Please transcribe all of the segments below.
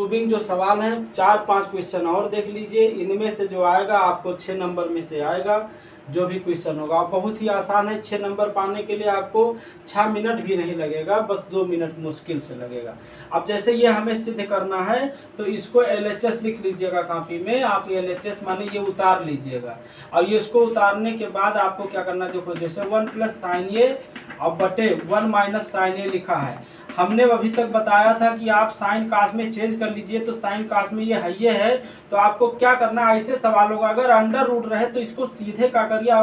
Proving जो सवाल हैं 4-5 क्वेश्चन और देख लीजिए, इनमें से जो आएगा आपको 6 नंबर में से आएगा जो भी क्वेश्चन होगा। बहुत ही आसान है, 6 नंबर पाने के लिए आपको 6 मिनट भी नहीं लगेगा, बस 2 मिनट मुश्किल से लगेगा। अब जैसे ये हमें सिद्ध करना है तो इसको LHS लिख लीजिएगा कॉपी में, आप LHS माने ये उतार लीजिएगा। और ये इसको उतारने के बाद आपको क्या करना है, देखो जैसे 1 प्लस साइन ए और बटे 1 माइनस साइन ए लिखा है। हमने अभी तक बताया था कि आप साइन कास में चेंज कर लीजिए, तो साइन कास में ये है तो आपको क्या करना है, ऐसे सवालों का अगर अंडर रूट रहे तो इसको सीधे क्या करिए,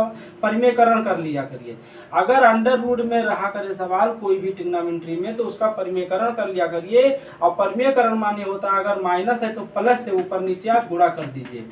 परिमेयकरण कर लिया करिए। अगर अंडर रूट में रहा करे सवाल कोई भी ट्रिग्नोमेट्री में तो उसका परिमेयकरण कर लिया करिए। और परिमेयकरण माने होता है अगर माइनस है तो प्लस से ऊपर नीचे आप गुणा कर दीजिए।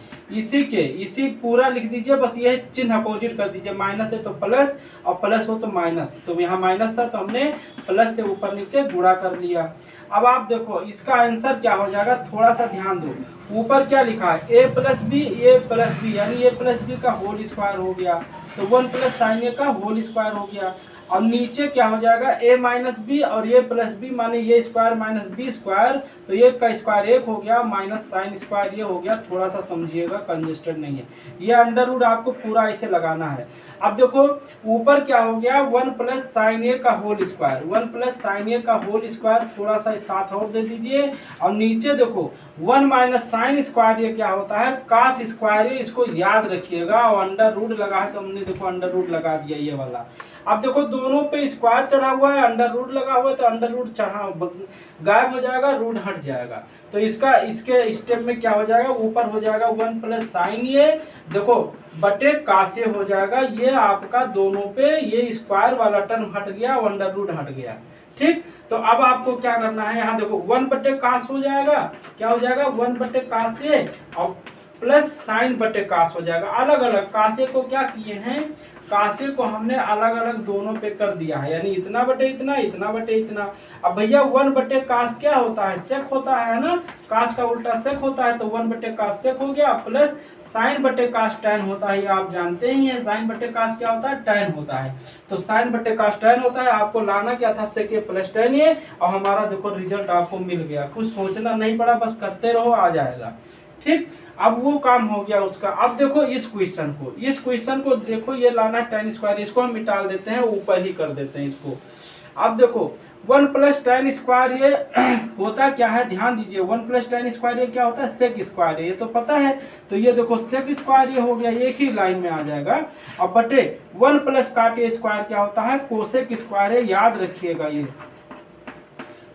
इसी पूरा लिख दीजिए, बस ये चिन्ह अपोजिट कर दीजिए, माइनस है तो प्लस और प्लस हो तो माइनस। तो यहाँ माइनस था तो हमने प्लस से ऊपर नीचे गुणा कर लिया। अब आप देखो इसका आंसर क्या हो जाएगा, थोड़ा सा ध्यान दो, ऊपर क्या लिखा है a प्लस बी यानी a प्लस बी का होल स्क्वायर हो गया, तो 1 प्लस साइन ए का होल स्क्वायर हो गया। और नीचे क्या हो जाएगा a माइनस बी और a प्लस बी माने ये स्क्वायर माइनस बी स्क्वायर, तो ये का स्क्वायर 1 हो गया माइनस साइन स्क्वायर ये हो गया। थोड़ा सा समझिएगा, कंजेस्टेड नहीं है, ये अंडर रूट आपको पूरा ऐसे लगाना है। अब देखो ऊपर क्या हो गया 1 प्लस साइन ए का होल स्क्वायर, 1 प्लस साइन ए का होल स्क्वायर, थोड़ा सा साथ और दे दीजिए। और नीचे देखो 1 माइनस साइन स्क्वायर ये क्या होता है कास स्क्वायर, इसको याद रखिएगा। और अंडर रूट लगा है तो हमने देखो अंडर रूट लगा दिया ये वाला। अब देखो दोनों पे स्क्वायर चढ़ा हुआ है, अंडर रूट लगा हुआ है, तो अंडर रूट चढ़ा गायब हो जाएगा, रूट हट जाएगा। तो इसके स्टेप में क्या हो जाएगा, ऊपर हो जाएगा 1 प्लस साइन ये देखो बटे कासे हो जाएगा। ये आपका दोनों पे ये स्क्वायर वाला टर्म हट गया, अंडर रूट हट गया। ठीक, तो अब आपको क्या करना है, यहाँ देखो 1 बटे कास हो जाएगा, क्या हो जाएगा 1 बटे कासे और प्लस साइन बटे कास हो जाएगा। अलग अलग कासे को क्या किए हैं, कासे को हमने अलग अलग दोनों पे कर दिया है, यानी इतना बटे इतना, इतना बटे इतना। अब भैया 1 बटे कास क्या होता है, सेक होता है ना, कास का उल्टा सेक होता है, तो 1 बटे कास सेक हो गया, प्लस साइन बटे कास टैन होता है, आप जानते ही हैं साइन बटे कास क्या होता है, टैन होता है। तो साइन बटे कास टैन होता है, आपको लाना क्या था सेक प्लस टैन ये, और हमारा देखो रिजल्ट आपको मिल गया, कुछ सोचना नहीं पड़ा, बस करते रहो आ जाएगा। ठीक, अब वो काम हो गया उसका। अब देखो इस क्वेश्चन को देखो, ये लाना टैन स्क्वायर, इसको हम मिटाल देते हैं, ऊपर ही कर देते हैं इसको। अब देखो 1 प्लस टैन स्क्वायर ये होता क्या है, ध्यान दीजिए, 1 प्लस टैन स्क्वायर ये क्या होता है, सेक स्क्वायर है, ये तो पता है। तो ये देखो सेक स्क्वायर ये हो गया, एक ही लाइन में आ जाएगा। अब बटे 1 प्लस काट ए स्क्वायर क्या होता है, कोसेक स्क्वायर है, याद रखिएगा ये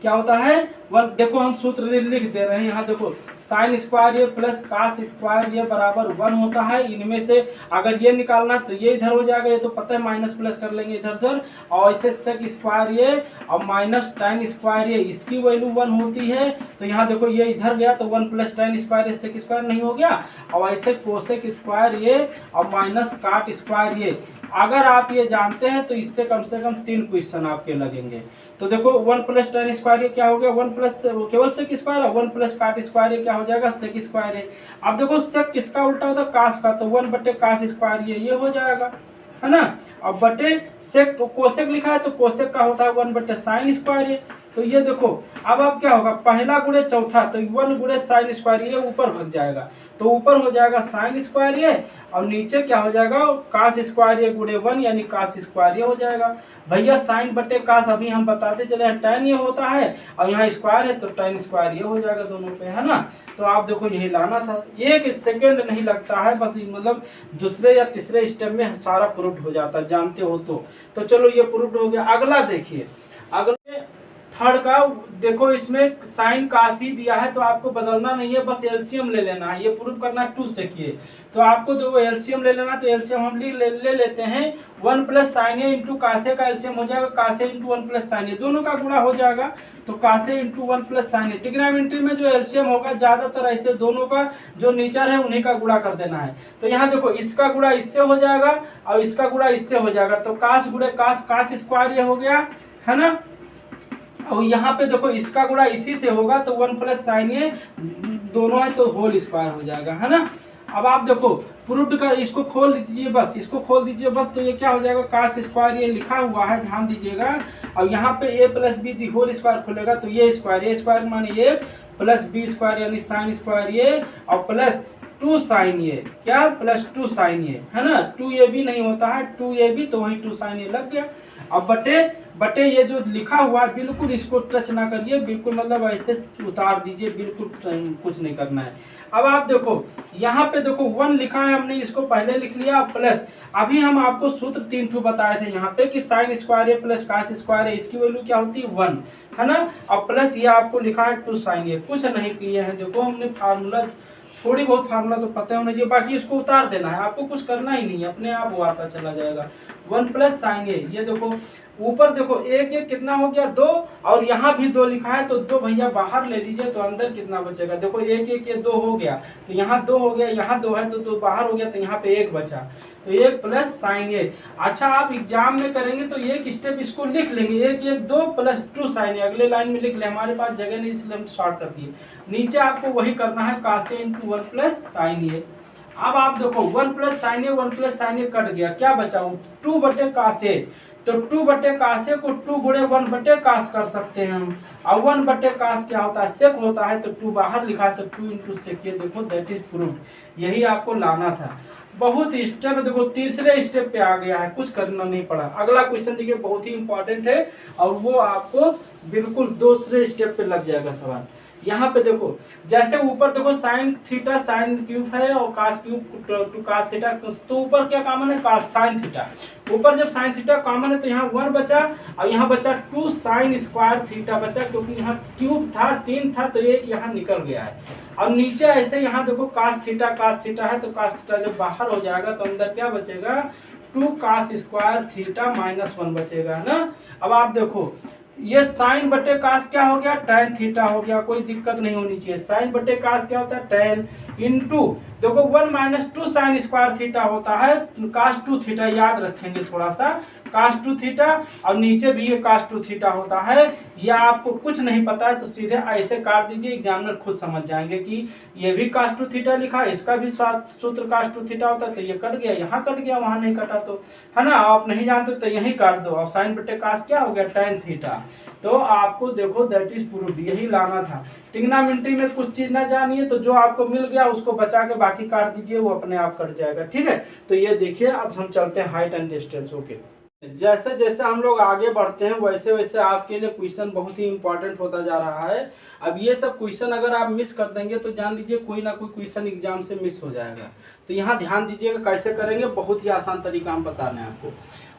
क्या होता है। देखो हम सूत्र लिख दे रहे हैं, यहाँ देखो साइन स्क्वायर ये प्लस कास स्क्वायर ये बराबर 1 होता है। इनमें से अगर ये निकालना तो ये इधर हो जाएगा, ये तो पता है माइनस प्लस कर लेंगे इधर उधर, और ऐसे सेक स्क्वायर ये और माइनस टैन स्क्वायर ये, इसकी वैल्यू 1 होती है। तो यहाँ देखो ये इधर गया तो 1 प्लस टैन स्क्वायर ये सेक स्क्वायर नहीं हो गया, और ऐसे कोसेक स्क्वायर ये और माइनस काट स्क्वायर ये। अगर आप ये जानते हैं तो इससे कम से कम 3 क्वेश्चन आपके लगेंगे। तो देखो 1 प्लस टैन स्क्वायर ये क्या हो गया, 1 प्लस केवल सेक स्क्वायर है, 1 प्लस काट स्क्वायर ये क्या हो जाएगा, सेक स्क्वायर है। अब देखो सेक किसका उल्टा होता है, कास का, तो 1 बटे कास स्क्वायर ये हो जाएगा, है ना। अब बटे सेक तो कोसेक लिखा है, तो कोसेक का होता है 1 बटे साइन स्क्वायर ये। तो ये देखो अब आप क्या होगा, पहला गुणे चौथा, तो 1 गुणे साइन स्क्वायर ये ऊपर भग जाएगा, तो ऊपर हो जाएगा साइन स्क्वायर ये, और नीचे क्या हो जाएगा कास स्क्वायर ये गुणे 1 यानी कास स्क्वायर ये हो जाएगा। भैया साइन बटे कास अभी हम बताते चले हैं, टैन ये होता है और यहाँ स्क्वायर है तो टैन स्क्वायर ये हो जाएगा दोनों पे, है ना। तो आप देखो यही लाना था, 1 सेकेंड नहीं लगता है, बस मतलब दूसरे या तीसरे स्टेप में सारा प्रूफ हो जाता है, जानते हो तो चलो ये प्रूफ हो गया। अगला देखिए, अगले थर्ड का देखो, इसमें साइन कास ही दिया है तो आपको बदलना नहीं है, बस एलसीएम ले लेना है। ये प्रूफ करना 2 से किए तो आपको देखो एलसीएम ले लेना, तो एलसीएम हम ले लेते हैं। 1 प्लस साइन ए इंटू कासे का एलसीएम हो जाएगा, कासे इंटू 1 प्लस साइन ए, दोनों का गुणा हो जाएगा, तो कासे इंटू 1 प्लस साइन ए। ट्रिग्नोमेट्री में जो एलसीएम होगा ज्यादातर ऐसे दोनों का जो नीचर है उन्हीं का गुणा कर देना है। तो यहाँ देखो इसका गुणा इससे हो जाएगा और इसका गुणा इससे हो जाएगा, तो कास गुणे कास, कास स्क्वायर ये हो गया, है ना। और यहाँ पे देखो इसका गुणा इसी से होगा, तो 1 प्लस साइन ए दोनों है तो होल स्क्वायर हो जाएगा, है ना। अब आप देखो प्रूफ का इसको खोल दीजिए, बस इसको खोल दीजिए बस, तो ये क्या हो जाएगा कास स्क्वायर ये लिखा हुआ है, ध्यान दीजिएगा। और यहाँ पे a plus b the whole square खुलेगा, तो ये स्क्वायर माने 1 प्लस बी स्क्वायर यानी साइन स्क्वायर ये, और प्लस 2 साइन ये, क्या प्लस 2 साइन ये, है ना। 2ab नहीं होता है, 2ab तो वही 2 साइन ये लग गया। अब बटे बटे ये जो लिखा हुआ है बिल्कुल इसको टच ना करिए, बिल्कुल मतलब ऐसे उतार दीजिए, बिल्कुल कुछ नहीं करना है। अब आप देखो यहाँ पे देखो 1 लिखा है, हमने इसको पहले लिख लिया, प्लस अभी हम आपको सूत्र 3 ठो बताए थे यहाँ पे कि साइन स्क्वायर है प्लस कास स्क्वायर है, इसकी वैल्यू क्या होती है 1, है ना। अब प्लस ये आपको लिखा है 2 साइन ये, कुछ नहीं किए हैं। देखो हमने फार्मूला थोड़ी बहुत फार्मूला तो पता होना चाहिए, बाकी इसको उतार देना है, आपको कुछ करना ही नहीं है, अपने आप वो आता चला जाएगा। 1 प्लस साइन ये देखो ऊपर देखो एक कितना हो गया 2, और यहाँ भी 2 लिखा है तो 2 भैया बाहर ले लीजिए, तो अंदर कितना बचेगा, देखो एक ये 2 हो गया, तो यहाँ 2 हो गया, यहाँ 2 है तो 2 बाहर हो गया, तो यहाँ पे 1 बचा, तो 1 प्लस साइन ये। अच्छा आप एग्जाम में करेंगे तो एक स्टेप इसको लिख लेंगे, 1 2 प्लस 2 साइन ये, अगले लाइन में लिख ले, हमारे पास जगह नहीं इसलिए हम शॉर्ट कर दिए। नीचे आपको वही करना है कासे इंटू 1 प्लस साइन ये। अब आप देखो 1 प्लस साइन ये 1 प्लस साइन ये कट गया, क्या बचा 2 बटे कासे, तो 2 बटे कासे को 2 गुणे 1 बटे कास कर सकते हैं हम, और 1 बटे कास क्या होता है सेक होता है, तो 2 बाहर लिखा है तो 2 इंटू सेक, ये देखो दैट इज प्रूव्ड। यही आपको लाना था। बहुत स्टेप देखो तीसरे स्टेप पे आ गया है, कुछ करना नहीं पड़ा। अगला क्वेश्चन देखिए बहुत ही इंपॉर्टेंट है, और वो आपको बिल्कुल दूसरे स्टेप पे लग जाएगा सवाल। यहाँ पे देखो जैसे ऊपर देखो साइन थीटा साइन क्यूब है और cos cube to cos theta, तो ऊपर क्या कॉमन है कास साइन थीटा, ऊपर जब साइन थीटा कॉमन है तो यहाँ 1 बचा, और यहाँ बचा 2 साइन स्क्वायर थीटा बचा, क्योंकि यहाँ क्यूब था 3 था तो 1 यहाँ निकल गया है। और नीचे ऐसे यहाँ देखो कास थीटा है, तो कास थीटा जब बाहर हो जाएगा तो अंदर क्या बचेगा 2 कास स्क्वायर थीटा माइनस 1 बचेगा, है ना। अब आप देखो ये साइन बटे कास क्या हो गया टैन थीटा हो गया, कोई दिक्कत नहीं होनी चाहिए। साइन बटे कास क्या होता है टैन इंटू देखो 1 माइनस 2 साइन स्क्वायर थीटा होता है कास 2 थीटा, याद रखेंगे थोड़ा सा कास 2 थीटा, और नीचे भी ये कास 2 थीटा होता है। या आपको कुछ नहीं पता है तो सीधे ऐसे काट दीजिए, एग्जामिनर खुद समझ जाएंगे कि ये भी कास 2 थीटा लिखा है, इसका भी सूत्र कास 2 थीटा होता है, तो ये कट गया, यहाँ कट गया, वहां नहीं कटा, तो है ना। आप नहीं जानते तो यही काट दो, और साइन बटे कास क्या हो गया टैन थीटा। तो आपको देखो दैट इज प्रूव्ड, यही लाना था। ट्रिग्नोमेट्री में कुछ चीज ना जानिए तो जो आपको मिल गया उसको बचा के बाकी काट दीजिए, वो अपने आप कट जाएगा, ठीक है। तो ये देखिए अब हम चलते हैं हाइट एंड डिस्टेंस। ओके, जैसे जैसे हम लोग आगे बढ़ते हैं वैसे वैसे आपके लिए क्वेश्चन बहुत ही इंपॉर्टेंट होता जा रहा है। अब ये सब क्वेश्चन अगर आप मिस कर देंगे तो जान लीजिए कोई ना कोई क्वेश्चन एग्जाम से मिस हो जाएगा। तो यहाँ ध्यान दीजिएगा कैसे करेंगे, बहुत ही आसान तरीका हम बता रहे हैं आपको,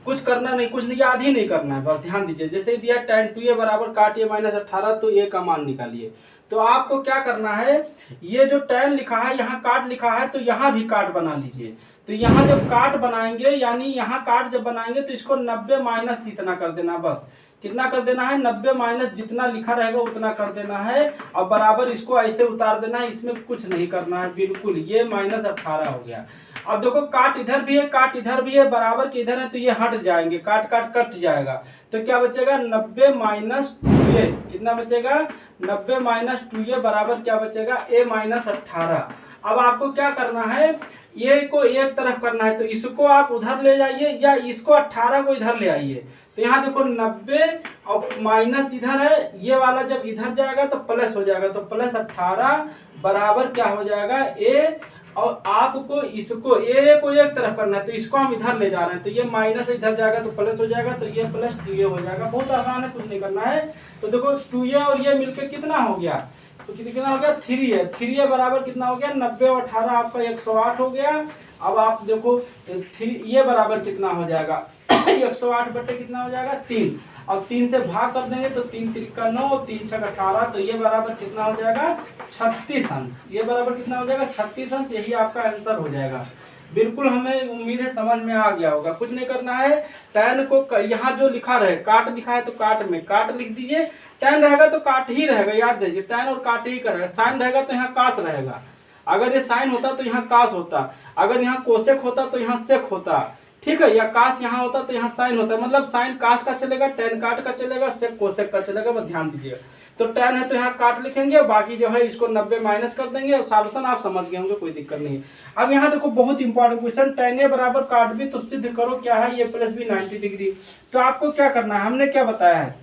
कुछ करना नहीं, कुछ नहीं याद ही नहीं करना है, बस ध्यान दीजिए। जैसे दिया tan 2a बराबर काट a माइनस 18, तो a का मान निकालिए। तो आपको क्या करना है, ये जो tan लिखा है यहाँ काट लिखा है तो यहाँ भी काट बना लीजिए। तो यहाँ जब काट बनाएंगे यानी यहाँ काट जब बनाएंगे तो इसको 90 माइनस इतना कर देना, बस कितना कर देना है 90 माइनस जितना लिखा रहेगा उतना कर देना है, और बराबर इसको ऐसे उतार देना है, इसमें कुछ नहीं करना है बिल्कुल। ये माइनस 18 हो गया। अब देखो काट इधर भी है काट इधर भी है, बराबर के इधर है तो ये हट जाएंगे, काट काट कट जाएगा, तो क्या बचेगा 90 माइनस 2a, कितना बचेगा 90 माइनस 2a बराबर क्या बचेगा a माइनस 18। अब आपको क्या करना है, ये को एक तरफ करना है तो इसको आप उधर ले जाइए या इसको 18 को इधर ले आइए। तो यहाँ देखो 90 और माइनस इधर है, ये वाला जब इधर जाएगा तो प्लस हो जाएगा, तो प्लस 18 बराबर क्या हो जाएगा a, और आपको इसको a को एक तरफ करना है तो इसको हम इधर ले जा रहे हैं, तो ये माइनस इधर जाएगा तो प्लस हो जाएगा, तो ये प्लस 2a हो जाएगा। बहुत आसान है, कुछ नहीं करना है। तो देखो 2a और ये मिलकर कितना हो गया, तो कितना हो गया 3 है, 3 बराबर कितना हो गया 90 और 18 आपका 108 हो गया। अब आप देखो ये बराबर कितना हो जाएगा 108 बटे कितना हो जाएगा 3, और 3 से भाग कर देंगे तो 3 त्रिका 9 3 छक 18, तो ये बराबर कितना हो जाएगा 36 अंश, ये बराबर कितना हो जाएगा 36 अंश। यही आपका आंसर हो जाएगा। बिल्कुल हमें उम्मीद है समझ में आ गया होगा। कुछ नहीं करना है, टैन को यहाँ जो लिखा रहे काट लिखा है तो काट में काट लिख दीजिए, टैन रहेगा तो काट ही रहेगा, याद दीजिए टैन और काट ही करेगा। साइन रहेगा तो यहाँ कास रहेगा, अगर ये साइन होता तो यहाँ कास होता, अगर यहाँ कोसेक होता तो यहाँ सेक होता, ठीक है, या कास यहाँ होता तो यहाँ साइन होता, मतलब साइन कास का चलेगा, टैन काट का चलेगा, सेक कोसेक का चलेगा, बस ध्यान दीजिएगा। तो टैन है तो यहाँ काट लिखेंगे, बाकी जो है इसको 90 माइनस कर देंगे, और सॉल्यूशन आप समझ गए होंगे, कोई दिक्कत नहीं है। अब यहाँ देखो बहुत इंपॉर्टेंट क्वेश्चन, टैन ए बराबर काट बी, तो सिद्ध करो क्या है ये प्लस बी 90 डिग्री। तो आपको क्या करना है, हमने क्या बताया है,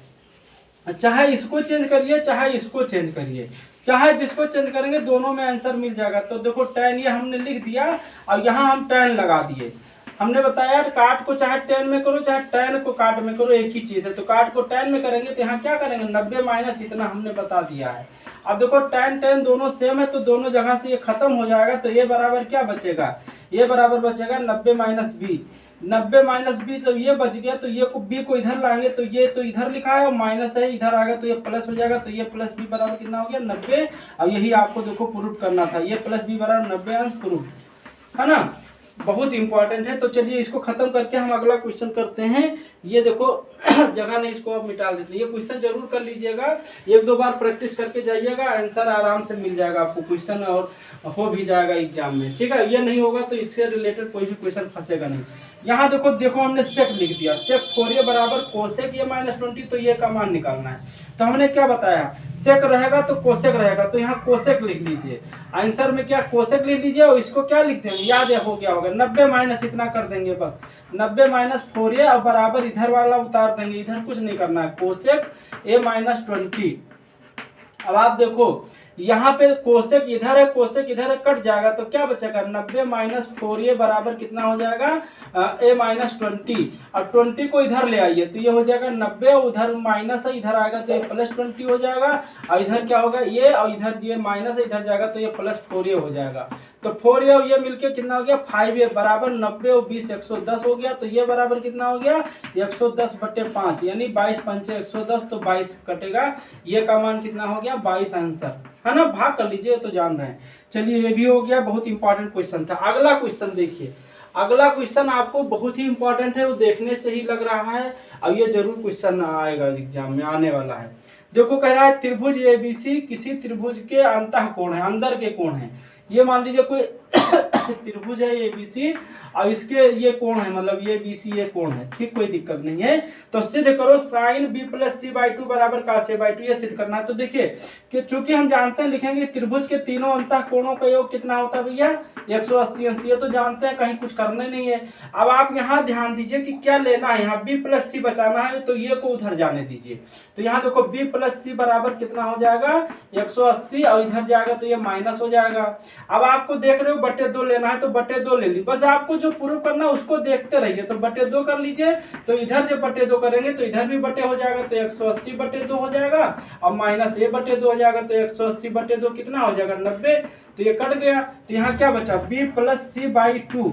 चाहे इसको चेंज करिए चाहे इसको चेंज करिए, चाहे जिसको चेंज करेंगे दोनों में आंसर मिल जाएगा। तो देखो tan ये हमने लिख दिया और यहाँ हम tan लगा दिए। हमने बताया काट को चाहे tan में करो चाहे tan को काट में करो, एक ही चीज़ है। तो काट को tan में करेंगे तो यहाँ क्या करेंगे 90 माइनस इतना हमने बता दिया है। अब देखो tan दोनों सेम है तो दोनों जगह से ये खत्म हो जाएगा। तो ये बराबर क्या बचेगा, ये बराबर बचेगा 90 माइनस बी। 90 माइनस बी जब ये बच गया तो ये को बी को इधर लाएंगे तो ये तो इधर लिखा है और माइनस है इधर आएगा तो ये प्लस हो जाएगा। तो ये प्लस बी बराबर कितना हो गया 90। अब यही आपको देखो प्रूफ करना था, ये प्लस बी बराबर 90 अंश प्रूफ है ना, बहुत इंपॉर्टेंट है। तो चलिए इसको खत्म करके हम अगला क्वेश्चन करते हैं। ये देखो जगह नहीं, इसको अब मिटा देते हैं। ये क्वेश्चन जरूर कर लीजिएगा, एक दो बार प्रैक्टिस करके जाइएगा, आंसर आराम से मिल जाएगा आपको क्वेश्चन और हो भी जाएगा एग्जाम में, ठीक है। ये नहीं होगा तो इससे रिलेटेड कोई भी क्वेश्चन फंसेगा नहीं। यहाँ देखो हमने सेक लिख दिया, सेक 4a बराबर कोसेक ये -20, तो ये का मान निकालना है। तो हमने क्या बताया, सेक रहेगा तो कोसेक रहेगा, तो यहाँ कोसेक लिख लीजिए। आंसर में क्या कोसेक लिख लीजिए और इसको क्या लिख देंगे, याद है हो गया होगा 90 माइनस इतना कर देंगे बस, 90 माइनस 4a और बराबर इधर वाला उतार देंगे, इधर कुछ नहीं करना है, कोसेक a -20। अब आप देखो यहाँ पे कोसेक इधर है कोसेक इधर है, कट जाएगा तो क्या बचेगा 90 माइनस 4a बराबर कितना हो जाएगा a -20। अब 20 को इधर ले आइए तो ये हो जाएगा 90, उधर माइनस है इधर आएगा तो ये +20 हो जाएगा, और इधर क्या होगा ये, और इधर ये माइनस है इधर जाएगा तो ये +4a हो जाएगा। तो 4a और ये मिलके कितना हो गया 5a बराबर 90 और 20 110 हो गया। तो ये बराबर कितना हो गया 110/5 यानी 22 पंचे 110, तो 22 कटेगा, ये का मान कितना हो गया 22 आंसर है ना। भाग कर लीजिए तो जान रहे हैं। चलिए ये भी हो गया, बहुत इंपॉर्टेंट क्वेश्चन था। अगला क्वेश्चन देखिए, अगला क्वेश्चन आपको बहुत ही इंपॉर्टेंट है, वो देखने से ही लग रहा है अब ये जरूर क्वेश्चन आएगा एग्जाम में आने वाला है। देखो कह रहा है त्रिभुज ABC किसी त्रिभुज के अंतः कोण है, अंदर के कोण है। ये मान लीजिए कोई त्रिभुज है ABC और इसके ये कोण है, मतलब ये BC ये कोण है, ठीक, कोई दिक्कत नहीं है। तो सिद्ध करो sin B + C/2 बराबर cos A/2, ये सिद्ध करना है। तो देखिए कि चूंकि हम जानते हैं लिखेंगे त्रिभुज के तीनों अंतः कोणों का योग कितना होता है भैया 180 अंश, ये तो जानते हैं, कहीं कुछ करने नहीं है। अब आप यहाँ ध्यान दीजिए कि क्या लेना है, यहाँ B + C बचाना है, तो ये को उधर जाने दीजिए। तो यहाँ देखो B + C बराबर कितना हो जाएगा 180 और इधर जाएगा तो ये माइनस हो जाएगा। अब आपको देख रहे हो /2 लेना है तो /2 ले ली, बस आपको जो प्रूफ करना है उसको देखते रहिए। तो /2 कर लीजिए, तो इधर जब /2 करेंगे तो इधर भी बटे हो जाएगा, तो 180/2 हो जाएगा और माइनस a/2 हो जाएगा। तो 180/2 कितना हो जाएगा 90, तो ये कट गया। तो यहाँ क्या बचा B + C/2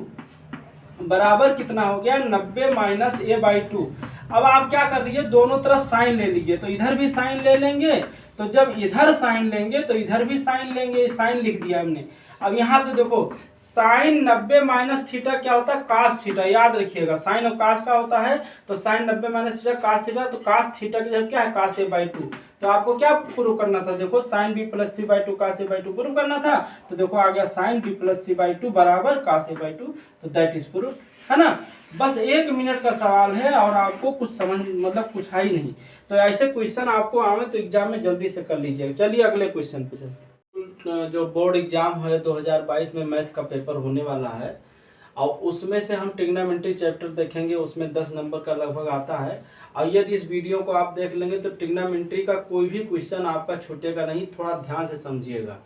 बराबर कितना हो गया 90 माइनस a/2। अब आप क्या कर रही है, दोनों तरफ साइन ले लीजिए। तो इधर भी साइन ले लेंगे, तो जब इधर साइन लेंगे तो इधर भी साइन लेंगे, साइन लिख दिया हमने। अब यहाँ तो देखो साइन 90 माइनस थीटा क्या होता है कास थीटा, याद रखिएगा साइन और कास का होता है। तो sine 90 minus theta cos theta, तो कास थीटा की जगह क्या है कास A/2। तो आपको क्या प्रूव करना था, देखो साइन B + C/2 कास A/2 प्रूव करना था। तो देखो आ गया साइन B + C/2 बराबर कास A/2, तो दैट इज प्रूफ, है ना। बस 1 मिनट का सवाल है और आपको कुछ समझ मतलब कुछ है ही नहीं। तो ऐसे क्वेश्चन आपको आवे तो एग्जाम में जल्दी से कर लीजिएगा। चलिए अगले क्वेश्चन पे चलते। जो बोर्ड एग्जाम है 2022 में मैथ का पेपर होने वाला है और उसमें से हम ट्रिग्नोमेट्री चैप्टर देखेंगे, उसमें 10 नंबर का लगभग आता है। और यदि इस वीडियो को आप देख लेंगे तो ट्रिग्नोमेट्री का कोई भी क्वेश्चन आपका छूटेगा नहीं, थोड़ा ध्यान से समझिएगा।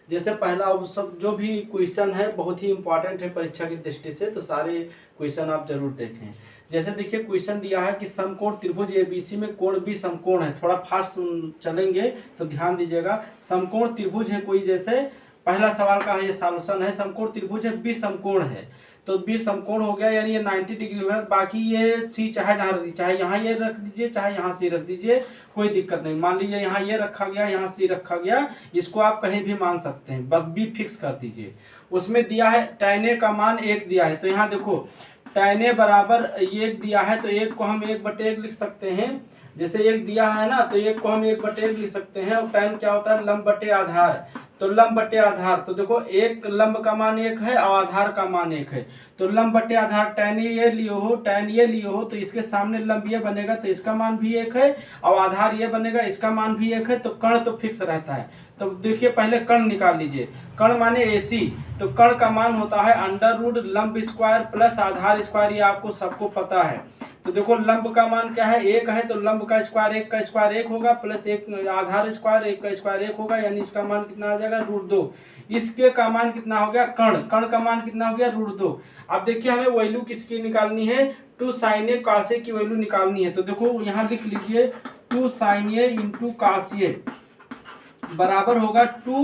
जैसे पहला सब जो भी क्वेश्चन है बहुत ही इंपॉर्टेंट है परीक्षा की दृष्टि से, तो सारे क्वेश्चन आप जरूर देखें। जैसे देखिए क्वेश्चन दिया है कि समकोण त्रिभुज ABC में कोण B समकोण है, थोड़ा फास्ट चलेंगे तो ध्यान दीजिएगा। समकोण त्रिभुज है कोई, जैसे पहला सवाल का ये सॉल्यूशन है, समकोण त्रिभुज है B समकोण है, तो B समकोण हो गया यानी ये 90 डिग्री होगा। बाकी ये C चाहे जहाँ चाहे यहाँ ये रख दीजिए चाहे यहाँ C रख दीजिए, कोई दिक्कत नहीं। मान लीजिए यहाँ ये रखा गया यहाँ C रखा गया, इसको आप कहीं भी मान सकते हैं, बस B फिक्स कर दीजिए। उसमें दिया है tan A का मान 1 दिया है, तो यहाँ देखो tan A बराबर 1 दिया है, तो 1 को हम 1/1 लिख सकते हैं। जैसे 1 दिया है ना तो 1 को हम 1/1 लिख सकते हैं। और tan क्या होता है लंब बटे आधार, तो लंब बटे आधार, तो देखो एक लंब का मान 1 है और आधार का मान 1 है, तो लंब बटे आधार tan ये लिए हो tan ये लिए हो, तो इसके सामने लंब ये बनेगा तो इसका मान भी 1 है और आधार ये बनेगा इसका मान भी 1 है, तो कर्ण तो फिक्स रहता है। तो देखिए पहले कर्ण निकाल लीजिए, कर्ण माने AC, तो कर्ण का मान होता है √लंब स्क्वायर प्लस आधार स्क्वायर, ये आपको सबको पता है। तो देखो लंब का मान क्या है, 1 है, तो लंब का स्क्वायर 1 का स्क्वायर 1 होगा, प्लस 1 आधार स्क्वायर 1 का स्क्वायर 1 होगा, यानी इसका मान कितना आ जाएगा √2। इसके का मान कितना हो गया, कर्ण का मान कितना हो गया √2। अब देखिए हमें वैल्यू किसकी निकालनी है, 2 sin a cos a की वैल्यू निकालनी है। तो देखो यहाँ लिख लीजिए 2 sin a into cos a बराबर होगा 2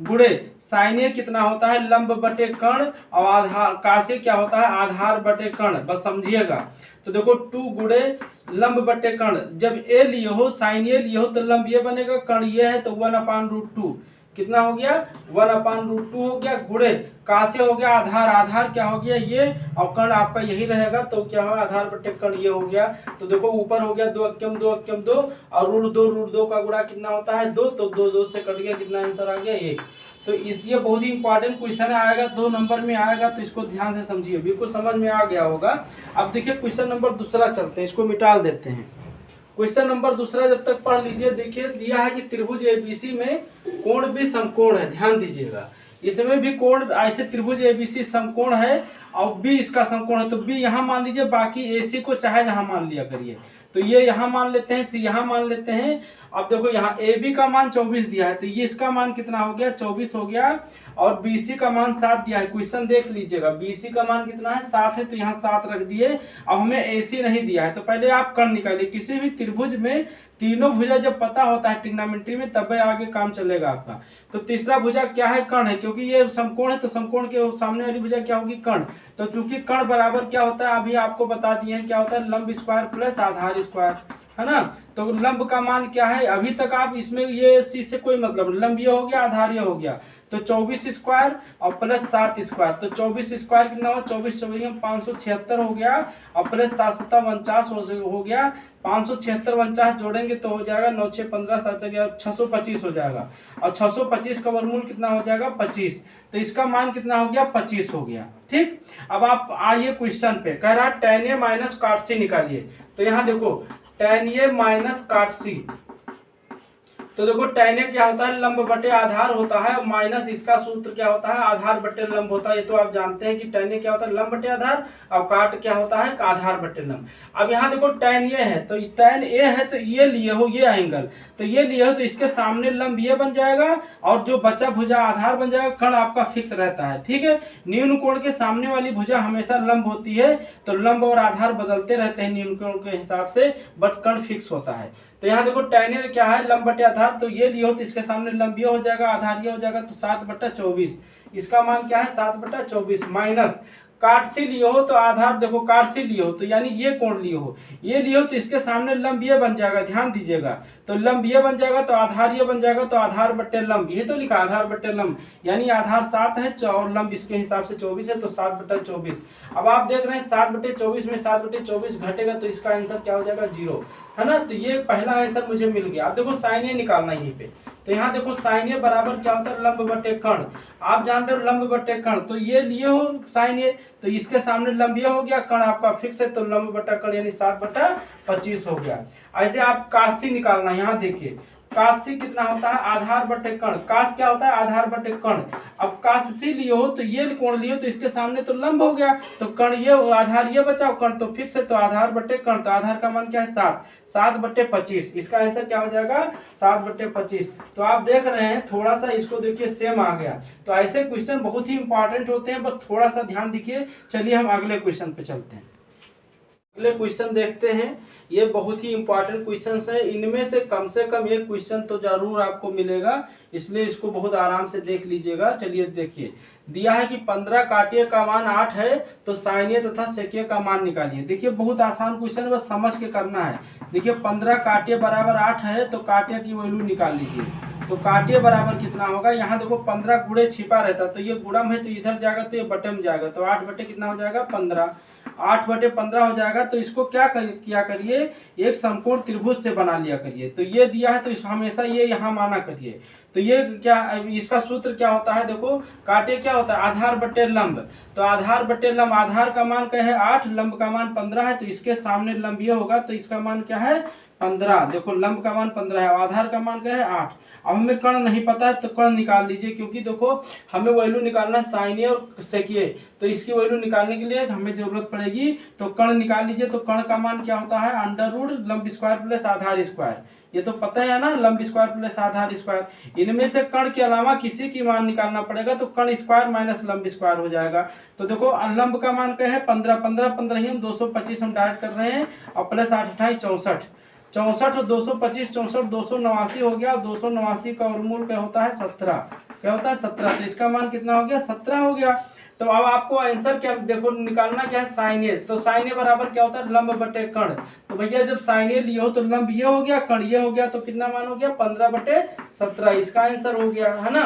गुणे साइन ए कितना होता है, लंब बटे कर्ण, और आधार कासे क्या होता है, आधार बटे कर्ण, बस समझिएगा। तो देखो 2 गुणे लंब बटे कर्ण, जब ए लिए हो साइन ए लिए हो तो लंब ये बनेगा, कर्ण ये है तो 1/√2 कितना हो गया, 1/√2 हो गया, गुणे कासे हो गया आधार, आधार क्या हो गया ये, और कर्ण आपका यही रहेगा, तो क्या होगा आधार बटे कर्ण ये हो गया। तो देखो ऊपर हो गया 2 अक्यम 2 अक्यम 2, और √2 का गुणा कितना होता है 2, तो 2 से कट गया, कितना आंसर आ गया 1। तो इस ये बहुत ही इंपॉर्टेंट क्वेश्चन आएगा, 2 नंबर में आएगा, तो इसको ध्यान से समझिए, बिल्कुल समझ में आ गया होगा। अब देखिए क्वेश्चन नंबर दूसरा चलते हैं, इसको मिटा देते हैं। क्वेश्चन नंबर दूसरा जब तक पढ़ लीजिए, देखिए दिया है कि त्रिभुज एबीसी में कोण भी समकोण है, ध्यान दीजिएगा, इसमें भी कोण ऐसे त्रिभुज एबीसी समकोण है और बी इसका समकोण है, तो बी यहाँ मान लीजिए, बाकी एसी को चाहे यहाँ मान लिया करिए। तो ये यहाँ मान लेते हैं, सी यहाँ मान लेते हैं। अब देखो यहाँ ए बी का मान 24 दिया है, तो ये इसका मान कितना हो गया 24 हो गया, और बी सी का मान 7 दिया है। क्वेश्चन देख लीजिएगा, बी सी का मान कितना है 7 है, तो यहाँ 7 रख दिए। अब हमें ए सी नहीं दिया है, तो पहले आप कर्ण निकालिए। किसी भी त्रिभुज में तीनों भुजा जब पता होता है ट्रिग्नोमेट्री में, तब आगे काम चलेगा आपका। तो तीसरा भुजा क्या है, कर्ण है, क्योंकि ये समकोण है, तो समकोण के सामने वाली भुजा क्या होगी, कर्ण। तो चूंकि कर्ण बराबर क्या होता है, अभी आपको बता दिए हैं क्या होता है, लंब स्क्वायर प्लस आधार स्क्वायर, है ना। तो लंब का मान क्या है, अभी तक आप इसमें ये चीज से कोई मतलब, लंब ये हो गया, आधार ये हो गया, तो 24 स्क्वायर और प्लस 7 स्क्वायर, तो 24 स्क्वायर कितना हो, 24 576 हो गया, और प्लस 7 7 49 हो गया, 576 49 जोड़ेंगे तो हो जाएगा 9 6 15 7 625 हो जाएगा, और 625 का वर्गमूल कितना हो जाएगा 25, तो इसका मान कितना हो गया 25 हो गया। ठीक, अब आप आइए क्वेश्चन पे, कह रहा है tan a minus cot c निकालिए। तो यहाँ देखो tan a minus cot c, तो देखो tan a क्या होता है, लंब बटे आधार होता है, माइनस इसका सूत्र क्या होता है, आधार बटे लंब होता है। ये तो आप जानते हैं कि tan a क्या होता है, लंब बटे आधार, और काट क्या होता है, आधार बटे लंब। अब यहाँ देखो tan a है, तो tan a है, तो ये लिए हो ये एंगल, तो ये लिए हो, तो इसके सामने लंब ये बन जाएगा, और जो बचा भुजा आधार बन जाएगा, कर्ण आपका फिक्स रहता है। ठीक है, न्यून कोण के सामने वाली भुजा हमेशा लंब होती है, तो लंब और आधार बदलते रहते हैं न्यून कोण के हिसाब से, बट कर्ण फिक्स होता है। तो यहाँ देखो tan a क्या है, लंब बटे आधार, तो ये लियो तो इसके सामने लंब ये हो जाएगा, आधार ये हो जाएगा, तो 7/24, इसका मान क्या है 7/24, माइनस काट से लियो हो, तो आधार देखो काट से लियो हो, तो यानी ये कोण लियो हो, ये लियो तो इसके सामने लंब ये बन जाएगा, ध्यान दीजिएगा, तो लंब ये बन जाएगा, तो आधार ये बन जाएगा, तो आधार बटे लंब, ये तो लिखा आधार बटे लंब, यानी आधार 7 है और लंब इसके हिसाब से 24 है, तो 7/24। अब आप देख रहे हैं 7/24 में 7/24 घटेगा, तो इसका आंसर क्या हो जाएगा 0, है ना। तो ये पहला आंसर मुझे मिल गया। अब देखो साइन ए निकालना यहीं पे, तो यहाँ देखो साइन ए बराबर क्या होता है, लंब बटे कर्ण, आप जान रहे हो लंब बटे कर्ण, तो ये लिए हो साइन ए, तो इसके सामने लंब ये हो गया, कर्ण आपका फिक्स है, तो लंब बटा कर्ण यानी 7/25 हो गया। ऐसे आप काश सी निकालना, यहाँ देखिए काश सी कितना होता है, आधार बटे कर्ण, काश क्या होता है, आधार बटे कर्ण। अब काश सी लियो हो, तो ये कोण लियो, तो इसके सामने तो लंब हो गया, तो कर्ण ये आधार ये बचा, कर्ण तो फिक्स है, तो आधार बटे कर्ण, तो आधार का मान क्या है 7, 7/25, इसका आंसर क्या हो जाएगा 7/25। तो आप देख रहे हैं थोड़ा सा इसको देखिए सेम आ गया। तो ऐसे क्वेश्चन बहुत ही इंपॉर्टेंट होते हैं, बस थोड़ा सा ध्यान दीजिए। चलिए हम अगले क्वेश्चन पे चलते हैं। अगले क्वेश्चन देखते हैं, ये बहुत ही इंपॉर्टेंट क्वेश्चंस है, इनमें से कम एक क्वेश्चन तो जरूर आपको मिलेगा, इसलिए इसको बहुत आराम से देख लीजिएगा। चलिए देखिए, दिया है कि 15 काटिए का मान 8 है, तो साइनिए तथा सेकिए का मान निकालिए। देखिए बहुत आसान क्वेश्चन, बस समझ के करना है। देखिए 15 काटिए बराबर 8 है, तो काटिए की वैल्यू निकाल लीजिए। तो काटिए बराबर कितना होगा, यहाँ देखो 15 गुणे छिपा रहता, तो ये गुणम है, तो इधर जाएगा तो ये बटे में जाएगा, तो 8 बटे कितना हो जाएगा 15, 8/15 हो जाएगा। तो इसको क्या किया करिए, एक समकोण त्रिभुज से बना लिया करिए। तो ये दिया है, तो हमेशा ये यहाँ माना करिए। तो ये क्या, इसका सूत्र क्या होता है, देखो काटे क्या होता है, आधार बटे लंब, तो आधार बटे लंब, आधार का मान क्या है 8, लंब का मान 15 है, तो इसके सामने लंब ये होगा, तो इसका मान क्या है 15। देखो लंब का मान 15 है, आधार का मान क्या है 8। अब हमें कर्ण नहीं पता है तो कर्ण निकाल लीजिए, क्योंकि देखो हमें वैल्यू निकालना है साइन ए और सेकिए, तो इसकी वैल्यू निकालने के लिए हमें जरूरत पड़ेगी। तो कर्ण निकाल लीजिए। तो कर्ण का मान क्या होता है अंडर रूट लंब स्क्वायर प्लस आधार स्क्वायर, ये तो पता है ना, लंब स्क्वायर प्लस आधार स्क्वायर। इनमें से कर्ण के अलावा किसी की मान निकालना पड़ेगा, तो कर्ण स्क्वायर माइनस लंब स्क्वायर हो जाएगा। तो देखो लंब का मान क्या है 15, 15 15 ही हम 225 हम डायरेक्ट कर रहे हैं, और प्लस 8 28 64, 64 225 64 289 हो गया। 289 का वर्गमूल क्या होता है 17, क्या होता है 17। तो इसका मान कितना हो गया 17 हो गया। तो अब आपको आंसर क्या देखो निकालना क्या है साइन ए। तो साइन ए बराबर क्या होता है लंब बटे कर्ण। तो भैया जब साइन ए लिए हो तो लंब ये हो गया, कर्ण ये हो गया, तो कितना मान हो गया 15/17, इसका आंसर हो गया है ना।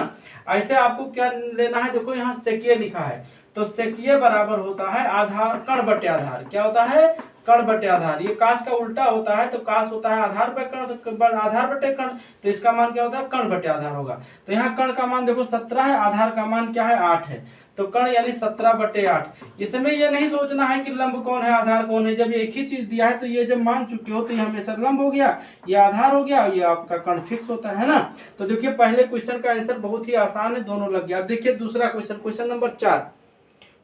ऐसे आपको क्या लेना है, देखो यहाँ सेकिए लिखा है, तो सेकिए बराबर होता है आधार कर्ण बटे आधार। क्या होता है कर्ण बटे आधार। ये काश का उल्टा होता है, तो काश होता है आधार पे कर्ण, आधार बटे कर्ण, तो इसका मान क्या होता है कर्ण बटे आधार होगा। तो यहाँ कर्ण का मान देखो 17 है, आधार का मान क्या है 8 है, तो कर्ण यानी 17/8। इसमें ये नहीं सोचना है कि लंब कौन है आधार कौन है, जब एक ही चीज दिया है तो ये जब मान चुके हो तो ये हमेशा लंब हो गया, ये आधार हो गया, ये आपका कर्ण फिक्स होता है ना। तो देखिए पहले क्वेश्चन का आंसर बहुत ही आसान है, दोनों लग गया। अब देखिए दूसरा question, question number 4।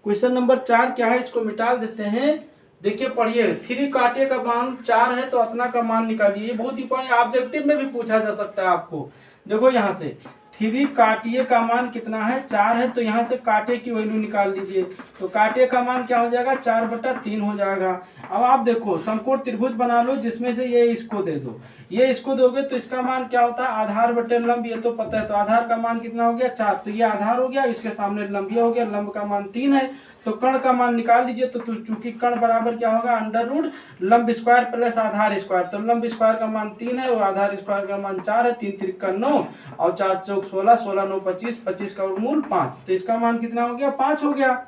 Question number 4 क्या है, इसको मिटा देते हैं। देखिए पढ़िए, 3 काटे का मान 4 है तो अतना का मान निकालिए। ये बहुत इंपॉर्टेंट, ऑब्जेक्टिव में भी पूछा जा सकता है आपको। देखो यहाँ से 3 काटिए का मान कितना है 4 है, तो यहाँ से काटे की वैल्यू निकाल लीजिए। तो काटे का मान क्या हो जाएगा 4/3 हो जाएगा। अब आप देखो समकोण त्रिभुज बना लो, जिसमें से ये इसको दे दो, ये इसको दोगे तो इसका मान क्या होता है आधार बटे लंब, ये तो पता है। तो आधार का मान कितना हो गया 4, तो ये आधार हो गया, इसके सामने लंब ये हो गया, लंब का मान 3 है। तो कर्ण का मान निकाल लीजिए। तो चूंकि कर्ण बराबर क्या होगा अंडर रूट लंब स्क्वायर प्लस आधार स्क्वायर, तो लंब स्क्वायर का मान 3 है और आधार स्क्वायर का मान 4 है। 3 3 का 9 और 4 चौक 16, 16 9 25, 25 का वर्गमूल 5, तो इसका मान कितना हो गया 5 हो गया।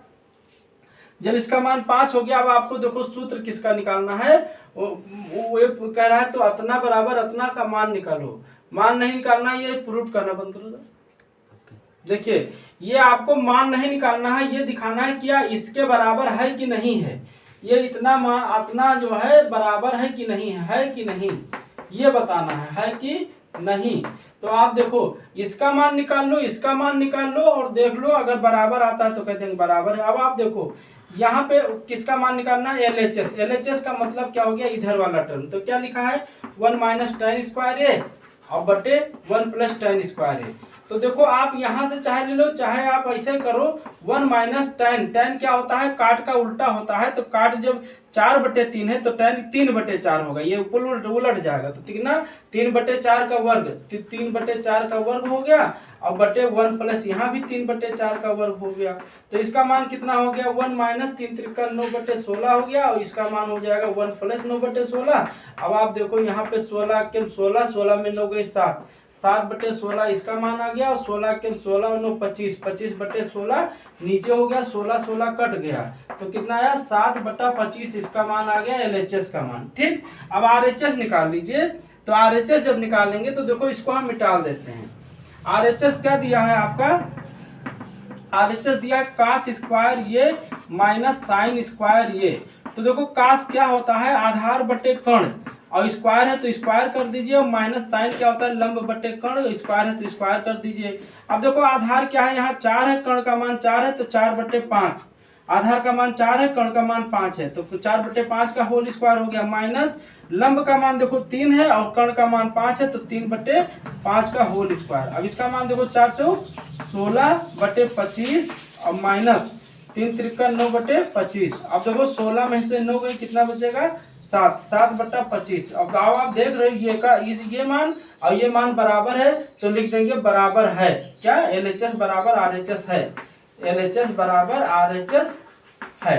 जब इसका मान 5 हो गया, अब आपको देखो सूत्र किसका निकालना है, वो कह रहा है तो अतना बराबर अतना का मान निकालो। मान नहीं निकालना, ये प्रूफ करना बंद करो। देखिए ये आपको मान नहीं निकालना है, ये दिखाना है क्या इसके बराबर है कि नहीं है, ये इतना मान अतना जो है बराबर है कि नहीं है कि नहीं, ये बताना है कि नहीं। तो आप देखो इसका मान निकाल लो, इसका मान निकाल लो और देख लो, अगर बराबर आता है तो कहते हैं बराबर है। अब आप देखो यहाँ पे किसका मान निकालना है LHS। LHS का मतलब क्या हो गया इधर वाला टर्म, तो क्या लिखा है 1 - tan स्क्वायर ए और बटे 1 + tan स्क्वायर ए। तो देखो आप यहाँ से चाहे ले लो चाहे आप ऐसे करो 1 - tan, tan क्या होता है काट का उल्टा होता है, तो काट जब 4/3 है तो tan 3/4 होगा, ये उलट जाएगा। तो कितना 3/4 का वर्ग, 3/4 का वर्ग हो गया और बटे 1 प्लस यहाँ भी 3/4 का वर्ग हो गया। तो इसका मान कितना हो गया 1 - 3 3 का 9/16 हो गया, और इसका मान हो जाएगा 1 + 9/16। अब आप देखो यहाँ पे 16 के 16, 16 में 9 गई 7, 7/16 इसका मान आ गया, और 16 के 16 9 25, 25/16 नीचे हो गया, 16 16 कट गया, तो कितना आया 7/25 इसका मान आ गया LHS का मान। ठीक, अब RHS निकाल लीजिए। तो RHS जब निकालेंगे तो देखो इसको हम मिटा देते हैं। RHS क्या दिया है आपका, RHS दिया है कास स्क्वायर ये माइनस साइन स्क्वायर ये। तो देखो कास क्या होता है आधार बटे कर्ण, और स्क्वायर है तो स्क्वायर कर दीजिए, और माइनस साइन क्या होता है लंब बटे कर्ण, स्क्वायर है तो स्क्वायर कर दीजिए। अब देखो आधार क्या है यहाँ 4 है, कर्ण का मान 4 है, तो 4/5, आधार का मान 4 है, कर्ण का मान 5 है, तो 4/5 का होल स्क्वायर हो गया, माइनस लंब का मान देखो 3 है और कर्ण का मान 5 है, तो 3/5 का होल स्क्वायर। अब इसका मान देखो 4 चौक 16/25 और माइनस 3 3 9/25। अब देखो 16 में से 9 गई कितना बचेगा 7, 7/25। अब आप देख रहे हो ये मान और ये मान बराबर है, तो लिख देंगे बराबर है क्या LHS बराबर RHS है, LHS बराबर RHS है।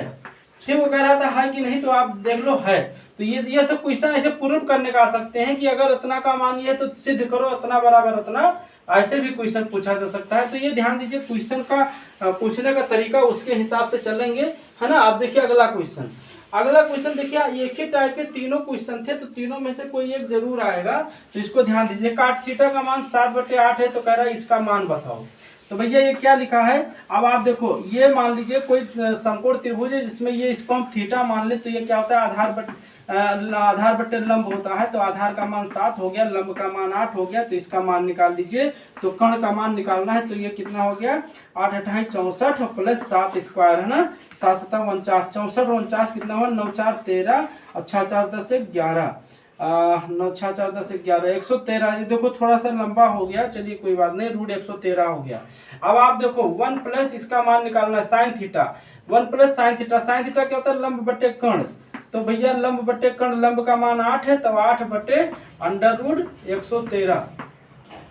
ठीक, वो कह रहा था है कि नहीं, तो आप देख लो है। तो ये सब क्वेश्चन ऐसे प्रूव करने का आ सकते हैं कि अगर इतना का मान ये तो सिद्ध करो इतना बराबर इतना, ऐसे भी क्वेश्चन पूछा जा सकता है। तो ये ध्यान दीजिए क्वेश्चन का पूछने का तरीका उसके हिसाब से चलेंगे, है ना। आप देखिए अगला क्वेश्चन, अगला क्वेश्चन देखिए एक ही टाइप के तीनों क्वेश्चन थे, तो तीनों में से कोई एक जरूर आएगा, तो इसको ध्यान दीजिए। काट थीटा का मान 7/8 है, तो कह रहा है इसका मान बताओ। तो भैया ये क्या लिखा है, अब आप देखो ये मान लीजिए कोई समकोण त्रिभुज है जिसमें ये इसको हम थीटा मान ले, तो ये क्या होता है आधार बटे लंब होता है। तो आधार का मान 7 हो गया, लंब का मान 8 हो गया, तो इसका मान निकाल लीजिए। तो कर्ण का मान निकालना है, तो ये कितना हो गया 8 8 64 प्लस 7 स्क्वायर है ना, 7 7 49, 64 49 कितना हुआ 9 4 13 और 6 4 10 11, 9 6 4 10 11 113। ये देखो थोड़ा सा लंबा हो गया, चलिए कोई बात नहीं, रूट 113 हो गया। अब आप देखो 1 प्लस इसका मान निकालना है sine theta, 1 plus sine theta, sine theta क्या होता है लंब बटे कर्ण। तो भैया लंब बटे कर्ण, लंब का मान 8 है, तब 8 बटे अंडर रूट 113।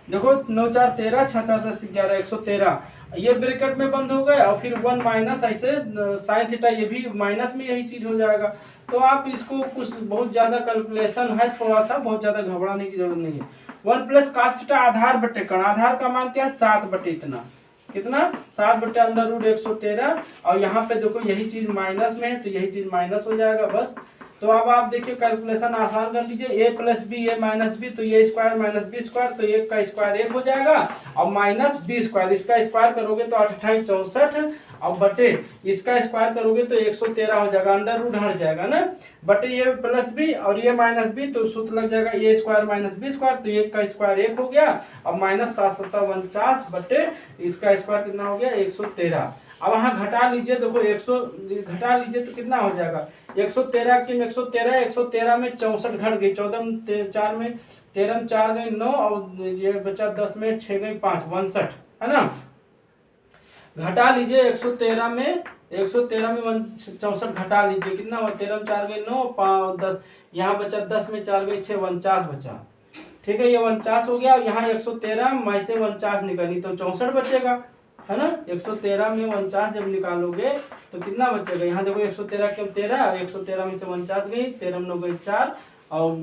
देखो 9 4 13 6 4 10 11 113, ये ब्रैकेट में बंद हो गए और फिर 1 माइनस ऐसे साइन थीटा, ये भी माइनस में यही चीज हो जाएगा। तो आप इसको कुछ बहुत ज्यादा कैलकुलेशन है, थोड़ा सा बहुत ज्यादा घबराने की जरूरत नहीं है। 1 प्लस कास थीटा आधार बटे कर्ण, आधार का मान क्या है 7 बटे इतना, कितना 7 बटे अंडर रूट 113, और यहाँ पे देखो यही चीज माइनस में है तो यही चीज माइनस हो जाएगा बस। तो अब आप देखिए कैलकुलेशन आसान कर लीजिए, a plus b a minus b, तो ये स्क्वायर माइनस बी स्क्वायर, तो 1 का स्क्वायर 1 हो जाएगा और माइनस बी स्क्वायर, इसका स्क्वायर करोगे तो 8 8 64 और बटे इसका स्क्वायर करोगे तो 113 हो जाएगा, अंडर रूट हट जाएगा ना, बटे ये प्लस बी और ये माइनस बी, तो सूत्र लग जाएगा ए स्क्वायर माइनस बी स्क्वायर, तो 1 का स्क्वायर 1 हो गया और माइनस 7 7 49 बटे इसका स्क्वायर कितना हो गया 113। अब वहाँ घटा लीजिए, देखो 100 घटा लीजिए तो कितना हो जाएगा 113 की 113, 113 में 64 घट गई, 14 में 4 में 13 में 4 गई 9 और ये बचा 10 में 6 गई 5 62 है ना। घटा लीजिए 113 में 64 घटा लीजिए, कितना हुआ 13 में 4 गई 9 5 10, यहाँ बचा 10 में 4 गई 6 49 बचा, ठीक है ये 49 हो गया। यहाँ 113 में से 49 निकाली तो 64 बचेगा है ना। 113 में 49 जब निकालोगे तो कितना बचेगा, यहाँ देखो 113 के 13, 113 में से 49 गई, 13 में 9 गई 4 और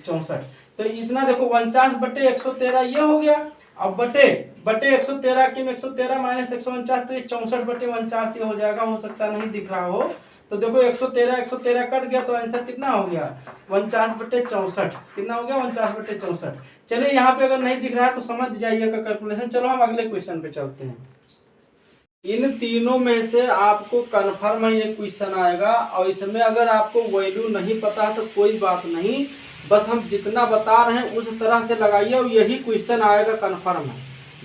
64, तो इतना देखो 49 बटे 113 ये हो गया। अब बटे 113 के 113 माइनस 149, तो ये 64 बटे 49 ये हो जाएगा, हो सकता नहीं दिख रहा हो तो देखो 113 कट गया, तो आंसर कितना हो गया 49 बटे 64, कितना हो गया 49 बटे 64। चलिए यहाँ पे अगर नहीं दिख रहा है तो समझ जाइएगा कैलकुलेशन। चलो हम अगले क्वेश्चन पे चलते हैं। इन तीनों में से आपको कन्फर्म है ये क्वेश्चन आएगा, और इसमें अगर आपको वैल्यू नहीं पता है तो कोई बात नहीं, बस हम जितना बता रहे हैं उस तरह से लगाइए और यही क्वेश्चन आएगा कन्फर्म है,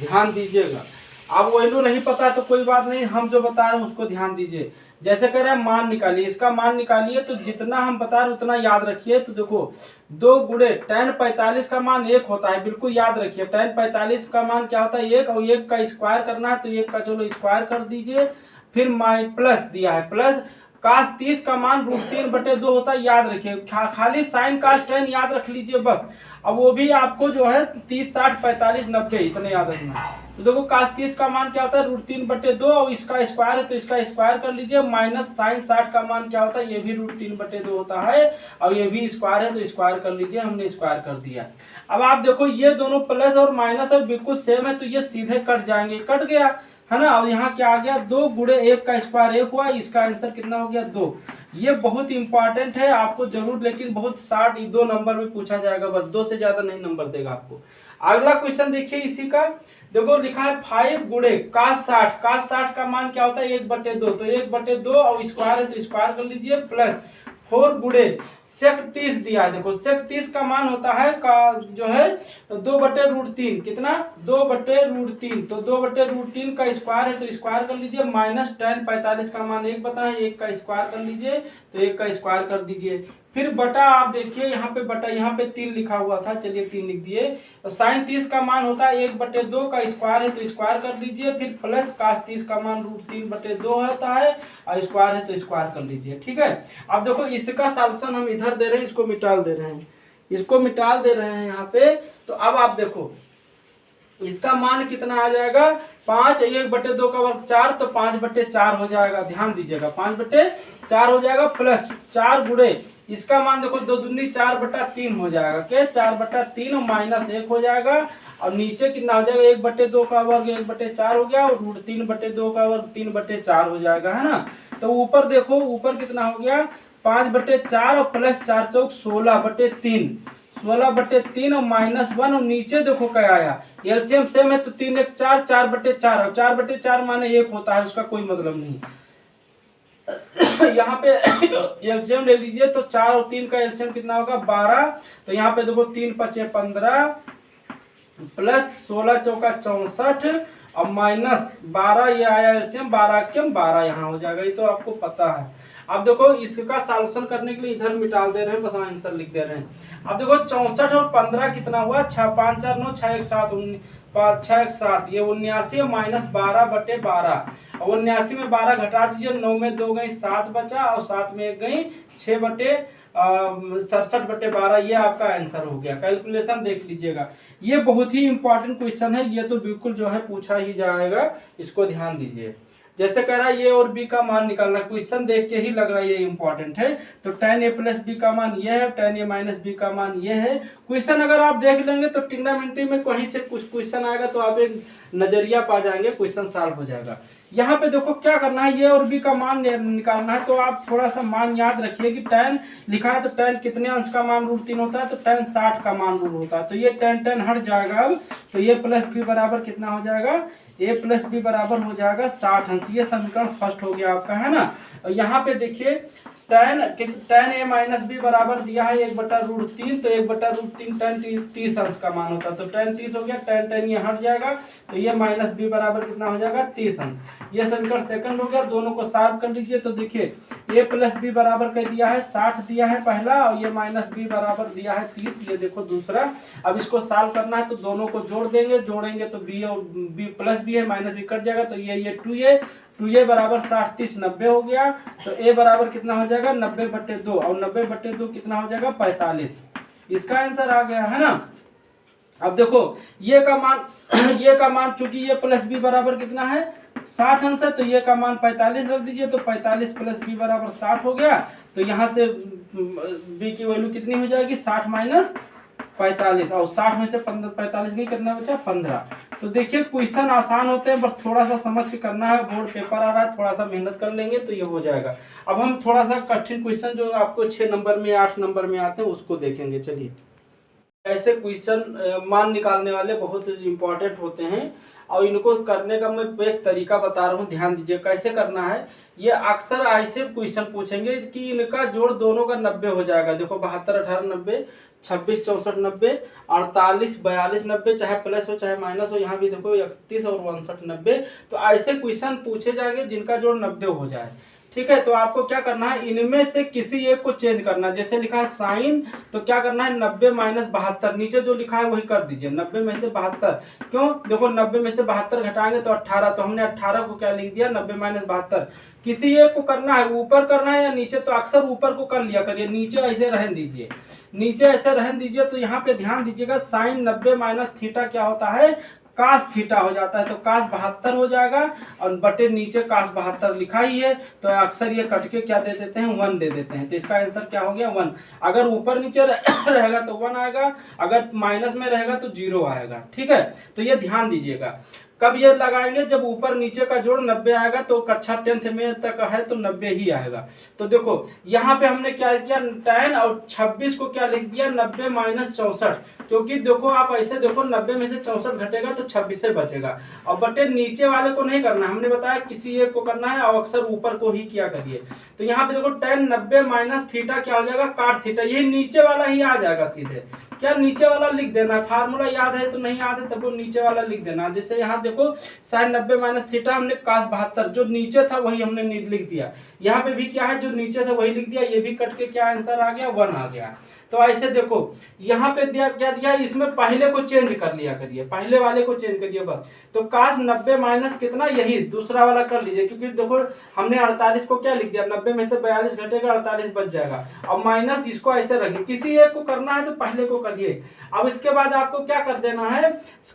ध्यान दीजिएगा। आप वैल्यू नहीं पता तो कोई बात नहीं, हम जो बता रहे हैं उसको ध्यान दीजिए। जैसे कह रहे हैं मान निकालिए, इसका मान निकालिए, तो जितना हम बता रहे उतना याद रखिए। तो देखो 2 गुणे tan 45 का मान 1 होता है, बिल्कुल याद रखिए। tan 45 का मान क्या होता है 1, और 1 का स्क्वायर करना है तो 1 का चलो स्क्वायर कर दीजिए, फिर प्लस दिया है प्लस काश 30 का मान √3/2 होता है, याद रखिए। खाली साइन काश tan याद रख लीजिए बस। अब वो भी आपको जो है 30 60 45 90 इतने याद रखना है। तो देखो काश 30 का मान क्या होता है √3/2, और इसका स्क्वायर है तो इसका स्क्वायर कर लीजिए, माइनस साइन 60 का मान क्या होता है ये भी √3/2 होता है, और ये भी स्क्वायर है तो स्क्वायर कर लीजिए, हमने स्क्वायर कर दिया। अब आप देखो ये दोनों प्लस और माइनस और बिल्कुल सेम है, तो ये सीधे कट जाएंगे, कट गया है ना। अब यहाँ क्या आ गया 2 गुणे 1 का स्क्वायर 1 हुआ, इसका आंसर कितना हो गया 2। ये बहुत इंपॉर्टेंट है आपको जरूर, लेकिन बहुत शार्ट 2 नंबर में पूछा जाएगा, बस 2 से ज्यादा नहीं नंबर देगा आपको। अगला क्वेश्चन देखिए इसी का, देखो लिखा है 5 गुणे cos 60, cos 60 का मान क्या होता है 1/2, तो 1/2 और स्क्वायर है तो स्क्वायर कर लीजिए, प्लस 4 गुणे sec 30 दिया है। देखो sec 30 का मान होता है का जो है 2/√3, कितना 2/√3, तो 2/√3 का स्क्वायर है तो स्क्वायर कर लीजिए, माइनस tan 45 का मान 1 बताए, 1 का स्क्वायर कर लीजिए, तो 1 का स्क्वायर कर दीजिए, फिर बटा आप देखिए यहाँ पे बटा, यहाँ पे 3 लिखा हुआ था, चलिए 3 लिख दिए। तो साइन 30 का मान होता है 1/2 का स्क्वायर है तो स्क्वायर कर लीजिए, फिर प्लस काश 30 का मान √3/2 होता है और स्क्वायर है तो स्क्वायर कर लीजिए, ठीक है। अब देखो इसका सॉल्यूशन हम इधर दे रहे हैं, इसको मिटाल दे रहे हैं, इसको मिटाल दे रहे हैं यहाँ पे। तो अब आप देखो इसका मान कितना आ जाएगा 5, 1/2 का वर्ग 4, तो 5/4 हो जाएगा, ध्यान दीजिएगा 5/4 हो जाएगा, प्लस 4 गुणे इसका मान देखो 2 दूनी 4/3 हो जाएगा, क्या 4/3 और माइनस 1 हो जाएगा, और नीचे कितना हो जाएगा 1/2 का वर्ग 1/4 हो गया, और √3/2 का वर्ग 3/4 हो जाएगा, है ना। तो ऊपर देखो ऊपर कितना हो गया 5/4 और प्लस 4 चौक 16/3, 16/3 और -1 और नीचे देखो क्या आया, एलसीएम सेम है तो 3 1 4, 4/4 और 4/4 माने 1 होता है, उसका कोई मतलब नहीं। यहाँ पे एलसीएम ले लीजिए तो 4 और 3 का एलसीएम कितना होगा 12, तो यहाँ पे देखो 3 5 15 प्लस 16 चौका 64 और -12 ये आया एलसीएम 12 क्यों 12 यहाँ हो जाएगा, ये तो आपको पता है। अब देखो इसका सॉल्यूशन करने के लिए इधर मिटाल दे रहे हैं, बस आंसर लिख दे रहे हैं। अब देखो 64 और 15 कितना हुआ 6 5 4 9 6 1 7 6 1 7, ये 79 -12/12 और 79 में 12 घटा दीजिए, 9 में 2 गई 7 बचा और 7 में 1 गई 6/67/12, ये आपका आंसर हो गया। कैलकुलेशन देख लीजिएगा, ये बहुत ही इंपॉर्टेंट क्वेश्चन है, ये तो बिल्कुल जो है पूछा ही जाएगा, इसको ध्यान दीजिए। जैसे कह रहा है ए और बी का मान निकालना, क्वेश्चन देख के ही लग रहा है ये इंपॉर्टेंट है। तो tan a + b का मान ये है, tan a - b का मान ये है। क्वेश्चन अगर आप देख लेंगे तो ट्रिग्नोमेट्री में कहीं से कुछ क्वेश्चन आएगा तो आप एक नजरिया पा जाएंगे, क्वेश्चन सॉल्व हो जाएगा। यहाँ पे देखो क्या करना है, ए और बी का मान निकालना है, तो आप थोड़ा सा मान याद रखिए कि tan लिखा है तो tan कितने अंश का मान √3 होता है, तो tan 60 का मान रूट होता है, तो ये tan हट जाएगा। अब तो ये + b बराबर कितना हो जाएगा, a + b बराबर हो जाएगा 60 अंश। ये समीकरण फर्स्ट हो गया आपका, है ना। और यहाँ पे देखिए tan a - b बराबर दिया है 1/√3, तो 1/√3 tan 30 अंश का मान होता है, तो tan 30 हो गया, tan ये हट जाएगा, तो ये -b बराबर कितना हो जाएगा 30 अंश। ये समीकरण सेकंड हो गया, दोनों को सॉल्व कर लीजिए। तो देखिए a + b बराबर कर दिया है 60 दिया है पहला, और ये -b बराबर दिया है 30, ये देखो दूसरा। अब इसको सॉल्व करना है तो दोनों को जोड़ देंगे, जोड़ेंगे तो b और b + b है, -b कट जाएगा, तो ये 2a बराबर 60 30 90 हो गया, तो a बराबर कितना हो जाएगा 90/2, और 90/2 कितना हो जाएगा 45, इसका आंसर आ गया, है ना। अब देखो ये का मान चूंकि ये + b बराबर कितना है 60 अंश है, तो ये का मान 45 रख दीजिए, तो 45 + b बराबर 60 हो गया। तो यहाँ से b की वैल्यू कितनी हो जाएगी 60 - 45, और 60 में से 45 नहीं, कितना बचा 15। तो देखिए क्वेश्चन आसान होते हैं, बस थोड़ा सा समझ के करना है, बोर्ड पेपर आ रहा है, थोड़ा सा मेहनत कर लेंगे तो ये हो जाएगा। अब हम थोड़ा सा कठिन क्वेश्चन जो आपको 6 नंबर में 8 नंबर में आते हैं उसको देखेंगे। चलिए, ऐसे क्वेश्चन मान निकालने वाले बहुत इंपॉर्टेंट होते हैं, और इनको करने का मैं एक तरीका बता रहा हूँ, ध्यान दीजिए कैसे करना है। ये अक्सर ऐसे क्वेश्चन पूछेंगे कि इनका जोड़ दोनों का 90 हो जाएगा। देखो 72 18 90, 26 64 90, 48 42 90, चाहे प्लस हो चाहे माइनस हो, यहाँ भी देखो 31 और 59 90। तो ऐसे क्वेश्चन पूछे जाएंगे जिनका जोड़ 90 हो जाए, ठीक है। तो आपको क्या करना है, इनमें से किसी एक को चेंज करना है। जैसे लिखा है साइन, तो क्या करना है 90 - 72, नीचे जो लिखा है वही कर दीजिए, 90 में से 72। क्यों, देखो 90 में से 72 घटाएंगे तो 18, तो हमने 18 को क्या लिख दिया 90 - 72। किसी एक को करना है, ऊपर करना है या नीचे, तो अक्सर ऊपर को कर लिया करिए, नीचे ऐसे रहने दीजिए, नीचे ऐसे रहने दीजिए। तो यहाँ पे ध्यान दीजिएगा, साइन 90 - थीटा क्या होता है कास थीटा हो जाता है, तो कास 72 हो जाएगा, और बटे नीचे कास 72 लिखा ही है, तो अक्सर ये कट के क्या दे देते हैं 1 दे देते हैं, तो इसका आंसर क्या हो गया 1। अगर ऊपर नीचे रहेगा तो 1 आएगा, अगर माइनस में रहेगा तो 0 आएगा, ठीक है। तो ये ध्यान दीजिएगा, कब ये लगाएंगे जब ऊपर नीचे का जोड़ 90 आएगा, तो कक्षा 10th में तक है तो 90 ही आएगा। तो देखो यहाँ पे हमने क्या किया, tan और 26 को क्या लिख दिया 90 - 64, क्योंकि देखो आप ऐसे देखो 90 में से 64 घटेगा तो 26 से बचेगा, और बटे नीचे वाले को नहीं करना, हमने बताया किसी एक को करना है, और अक्सर ऊपर को ही किया करिए। तो यहाँ पे देखो tan 90 - थीटा क्या हो जाएगा काट थीटा, ये नीचे वाला ही आ जाएगा सीधे, क्या नीचे वाला लिख देना है, फार्मूला याद है तो नहीं याद है तब वो नीचे वाला लिख देना। जैसे यहाँ देखो sin 90 - थीटा हमने कास 72, जो नीचे था वही हमने लिख दिया, यहाँ पे भी क्या है जो नीचे था वही लिख दिया, ये भी कट के क्या आंसर आ गया 1 आ गया। तो ऐसे देखो यहाँ पे दिया क्या दिया, इसमें पहले को चेंज कर लिया करिए, पहले वाले को चेंज करिए बस। तो कास 90 माइनस कितना, यही दूसरा वाला कर लीजिए, क्योंकि देखो हमने 48 को क्या लिख दिया, 90 में से 42 घटेगा 48 बच जाएगा, अब माइनस इसको ऐसे रखिए, किसी एक को करना है तो पहले को करिए। अब इसके बाद आपको क्या कर देना है,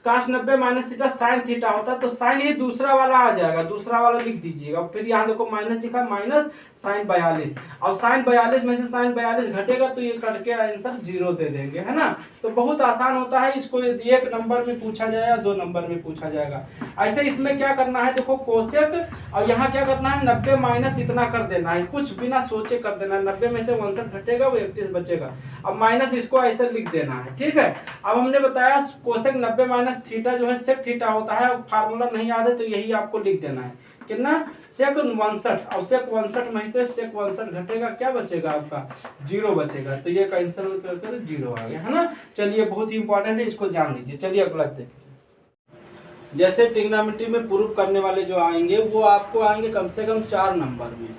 कास 90 - थीटा साइन थीटा होता, तो साइन ही दूसरा वाला आ जाएगा, दूसरा वाला लिख दीजिएगा। फिर यहाँ देखो माइनस लिखा, माइनस साइन 42, और साइन 42 में से साइन 42 घटेगा तो ये कट के आंसर 0 दे देंगे, है ना। तो बहुत आसान होता है, इसको 1 नंबर में पूछा जाएगा 2 नंबर में पूछा जाएगा। ऐसे इसमें क्या करना है, देखो कोसेक और यहाँ क्या करना है 90 माइनस इतना कर देना है, कुछ बिना सोचे कर देना है। 90 में से 59 घटेगा वो 31 बचेगा। अब माइनस इसको ऐसे लिख देना है, ठीक है। अब हमने बताया कोसेक 90 माइनस थीटा जो है सेक थीटा होता है, फार्मूला नहीं याद है तो यही आपको लिख देना है, कितना सेक 59। और सेक 59 में से सेक 59 घटेगा, क्या बचेगा आपका 0 बचेगा। तो ये कैंसिल कर 0 आ गया, है ना। चलिए बहुत ही इंपॉर्टेंट है, इसको जान लीजिए। चलिए अगला देखते हैं। जैसे ट्रिग्नोमेट्री में प्रूफ करने वाले जो आएंगे वो आपको आएंगे कम से कम 4 नंबर में।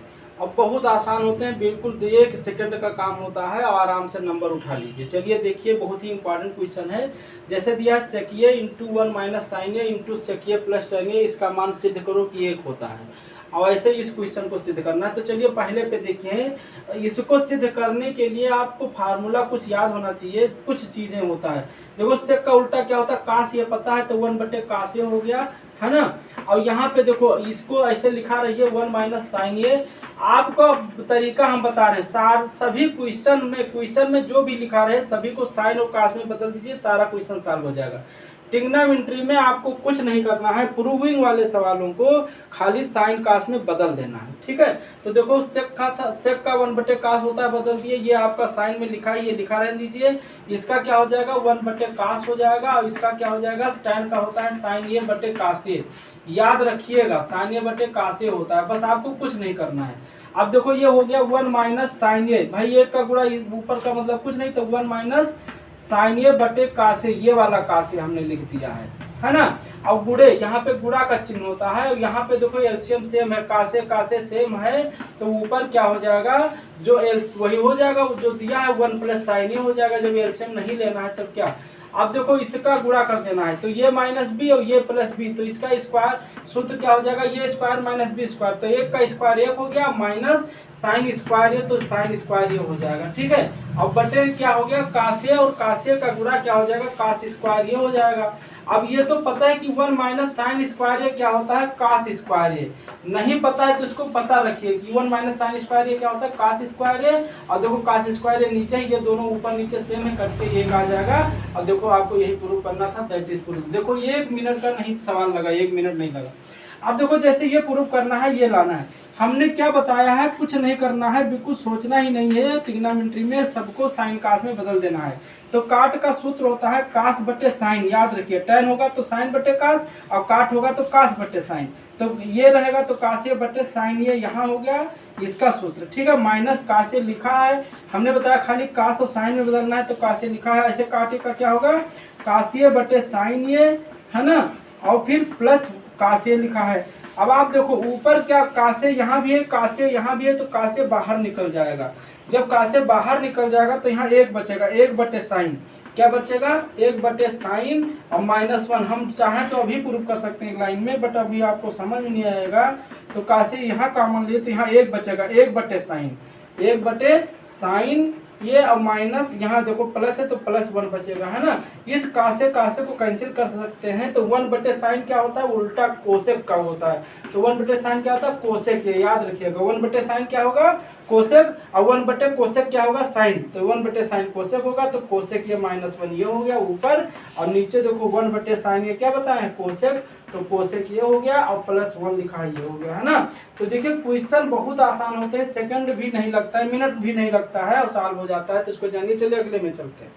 अब बहुत आसान होते हैं, बिल्कुल 1 सेकंड का काम होता है और आराम से नंबर उठा लीजिए। चलिए देखिए बहुत ही इंपॉर्टेंट क्वेश्चन है। जैसे दिया है सेकिए इंटू 1 माइनस साइन ए इंटू सेकिए प्लस टेन ए, इसका मान सिद्ध करो कि 1 होता है। और ऐसे इस क्वेश्चन को सिद्ध करना है। तो चलिए पहले पे देखिए, इसको सिद्ध करने के लिए आपको फार्मूला कुछ याद होना चाहिए, कुछ चीजें होता है। देखो सेक का उल्टा क्या होता है, काश, ये पता है तो 1 बटे काश हो गया, है ना। और यहाँ पे देखो इसको ऐसे लिखा रही है 1 माइनस साइन ए। आपका तरीका हम बता रहे हैं, सभी क्वेश्चन में जो भी लिखा रहे सभी को साइन और काश में बदल दीजिए, सारा क्वेश्चन सॉल्व हो जाएगा। ट्रिग्नोमेट्री में आपको कुछ नहीं करना है, प्रूविंग वाले सवालों को खाली साइन काश में बदल देना है, ठीक है। तो देखो सेक का 1 बटे काश होता है, बदल दिए, ये आपका साइन में लिखा है, ये लिखा रहने दीजिए। इसका क्या हो जाएगा 1 बटे काश हो जाएगा, और इसका क्या हो जाएगा tan का होता है साइन ए बटे काश ए। याद रखिएगा साइन ए बटे काश ए होता है, बस आपको कुछ नहीं करना है। अब देखो ये हो गया 1 माइनस साइन ए, भाई 1 का गुणा ऊपर का मतलब कुछ नहीं, तो 1 माइनस साइन ए बटे कासे, ये वाला कासे हमने लिख दिया है ना। अब गुड़े, यहाँ पे गुड़ा का चिन्ह होता है, और यहाँ पे देखो एलसीएम सेम है, कासे कासे सेम है, तो ऊपर क्या हो जाएगा जो एल्स वही हो जाएगा जो दिया है 1 प्लस साइन ए हो जाएगा। जब एलसीएम नहीं लेना है तब क्या, अब देखो इसका गुणा कर देना है, तो ये माइनस बी और ये प्लस बी, तो इसका स्क्वायर सूत्र क्या हो जाएगा, ये स्क्वायर माइनस बी स्क्वायर, तो 1 का स्क्वायर 1 हो गया, माइनस साइन स्क्वायर ये, तो साइन स्क्वायर ये हो जाएगा, ठीक है। अब बटे क्या हो गया कासे, और कासे का गुणा क्या हो जाएगा कास स्क्वायर ये हो जाएगा। अब ये तो पता है कि 1 माइनस साइन स्क्वायर ये क्या होता है कास स्क्वायर ये, नहीं पता है तो इसको पता रखिए कि 1 माइनस साइन स्क्वायर ये क्या होता है कास स्क्वायर ये। और देखो कास स्क्वायर ये नीचे, ये दोनों ऊपर नीचे सेम है, करके 1 आ जाएगा। और देखो आपको यही प्रूव करना था, दैट इज प्रूफ। देखो 1 मिनट का नहीं सवाल लगा, 1 मिनट नहीं लगा। अब देखो जैसे ये प्रूफ करना है, ये लाना है, हमने क्या बताया है, कुछ नहीं करना है, बिल्कुल सोचना ही नहीं है। ट्रिग्नोमेट्री में सबको साइन काश में बदल देना है। तो काट का सूत्र होता है काश बटे साइन, याद रखिए, tan होगा तो साइन बटे काश, और काट होगा तो काश बटे साइन, तो ये रहेगा तो कासे बटे साइन, ये यहाँ हो गया इसका सूत्र, ठीक है। माइनस कासे लिखा है, हमने बताया खाली काश और साइन में बदलना है, तो कासे लिखा है, ऐसे काटे का क्या होगा कासे बटे साइन ये, है ना, और फिर प्लस कासे लिखा है। अब आप देखो ऊपर क्या कासे यहाँ भी है, कासे यहाँ भी है, तो कासे बाहर निकल जाएगा। जब कासे बाहर निकल जाएगा तो यहाँ 1 बचेगा, 1 बटे साइन, क्या बचेगा 1 बटे साइन और -1। हम चाहें तो अभी प्रूफ कर सकते हैं लाइन में, बट अभी आपको समझ नहीं आएगा, तो कासे यहाँ कॉमन लिए तो यहाँ 1 बचेगा, 1 बटे साइन, 1 बटे साइन ये, और माइनस यहाँ देखो प्लस है तो +1 बचेगा, है ना। इस कासे को कैंसिल कर सकते हैं, तो 1 बटे साइन क्या होता है उल्टा कोसेक का होता है, तो 1 बटे साइन क्या होता है कोसेक, ये याद रखिएगा। 1 बटे साइन क्या होगा कोसेक, और 1 बटे कोसेक क्या होगा साइन, तो 1 बटे साइन कोसेक होगा, तो कोसेक ये -1 ये हो गया ऊपर, और नीचे देखो 1 बटे साइन ये क्या बताएं कोसेक, तो कोसेक ये हो गया, और +1 लिखा है ये हो गया, है ना। तो देखिए क्वेश्चन बहुत आसान होते हैं, सेकंड भी नहीं लगता है, मिनट भी नहीं लगता है, और सॉल्व हो जाता है। तो इसको जानिए, चलिए अगले में चलते हैं।